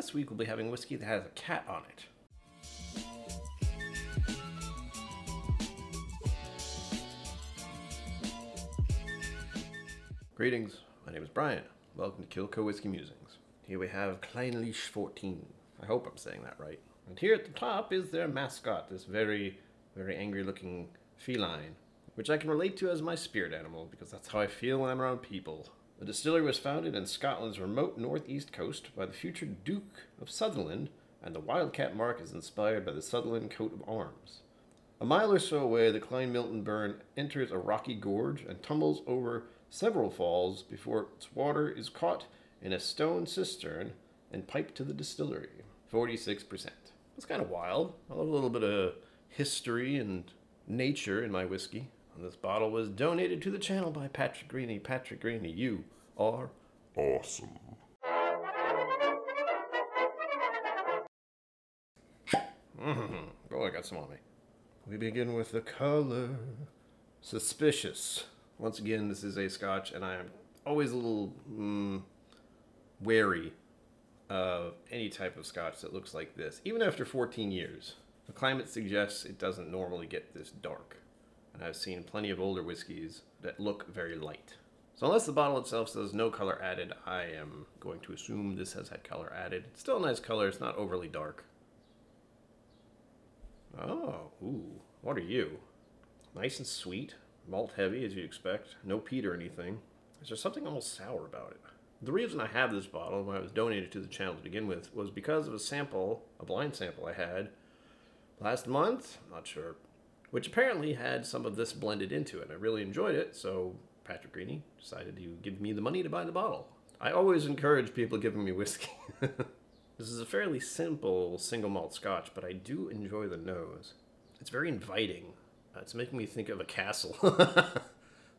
this week we'll be having whiskey that has a cat on it. Greetings, my name is Brian. Welcome to KillCo Whiskey Musings. Here we have Clynelish 14. I hope I'm saying that right. And here at the top is their mascot, this very, very angry looking feline, which I can relate to as my spirit animal because that's how I feel when I'm around people. The distillery was founded in Scotland's remote northeast coast by the future Duke of Sutherland, and the wildcat mark is inspired by the Sutherland coat of arms. A mile or so away, the Clynelish burn enters a rocky gorge and tumbles over several falls before its water is caught in a stone cistern and piped to the distillery. 46%. That's kind of wild. I love a little bit of history and nature in my whiskey. And this bottle was donated to the channel by Patrick Greeny. Patrick Greeny, you are awesome. Oh, I got some on me. We begin with the color. Suspicious. Once again, this is a Scotch, and I am always a little wary of any type of Scotch that looks like this, even after 14 years. The climate suggests it doesn't normally get this dark, and I've seen plenty of older whiskeys that look very light. So unless the bottle itself says no color added, I am going to assume this has had color added. It's still a nice color, it's not overly dark. Oh, ooh, what are you? Nice and sweet, malt heavy as you'd expect, no peat or anything. There's just something almost sour about it. The reason I have this bottle when I was donated to the channel to begin with was because of a sample, a blind sample I had last month, I'm not sure, which apparently had some of this blended into it. I really enjoyed it, so Patrick Greeny decided to give me the money to buy the bottle. I always encourage people giving me whiskey. This is a fairly simple single malt Scotch, but I do enjoy the nose. It's very inviting. It's making me think of a castle.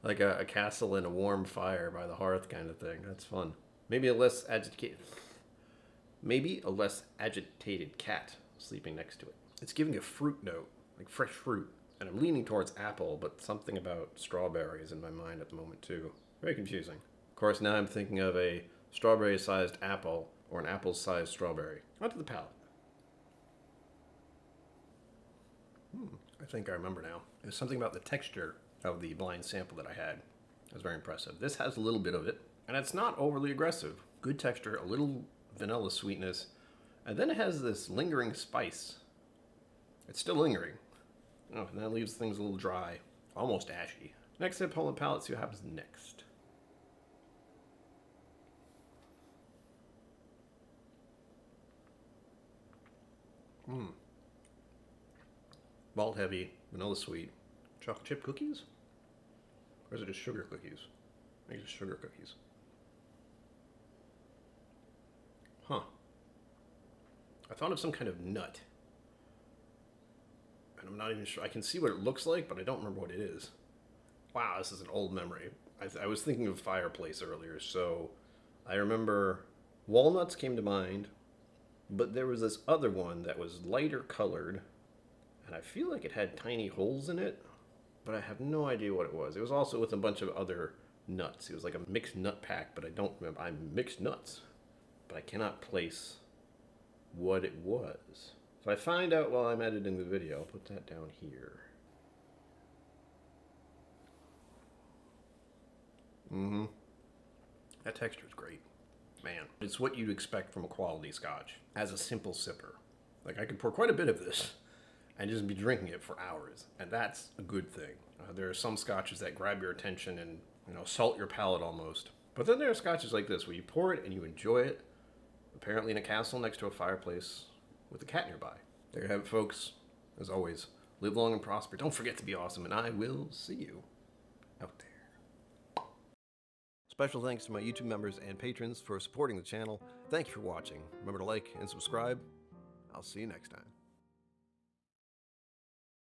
Like a castle in a warm fire by the hearth kind of thing. That's fun. Maybe a less agitated cat sleeping next to it. It's giving a fruit note, like fresh fruit. And I'm leaning towards apple, but something about strawberries in my mind at the moment too. Very confusing. Of course, now I'm thinking of a strawberry-sized apple or an apple-sized strawberry. Onto the palate. I think I remember now. There's something about the texture of the blind sample that I had. It was very impressive. This has a little bit of it, and it's not overly aggressive. Good texture, a little vanilla sweetness, and then it has this lingering spice. It's still lingering. Oh, and that leaves things a little dry, almost ashy. Next sip on the palate, see what happens next. Malt heavy, vanilla sweet. Chocolate chip cookies? Or is it just sugar cookies? Maybe just sugar cookies. Huh. I thought of some kind of nut. And I'm not even sure. I can see what it looks like, but I don't remember what it is. Wow, this is an old memory. I was thinking of fireplace earlier, so I remember walnuts came to mind, but there was this other one that was lighter colored, and I feel like it had tiny holes in it, but I have no idea what it was. It was also with a bunch of other nuts. It was like a mixed nut pack, but I don't remember. I mixed nuts, but I cannot place what it was. If I find out while I'm editing the video, I'll put that down here. That texture is great. Man, it's what you'd expect from a quality Scotch as a simple sipper. Like, I could pour quite a bit of this and just be drinking it for hours, and that's a good thing. There are some Scotches that grab your attention and, you know, salt your palate almost. But then there are Scotches like this where you pour it and you enjoy it, apparently in a castle next to a fireplace with a cat nearby. There you have it, folks. As always, live long and prosper. Don't forget to be awesome, and I will see you out there. Special thanks to my YouTube members and patrons for supporting the channel. Thank you for watching. Remember to like and subscribe. I'll see you next time.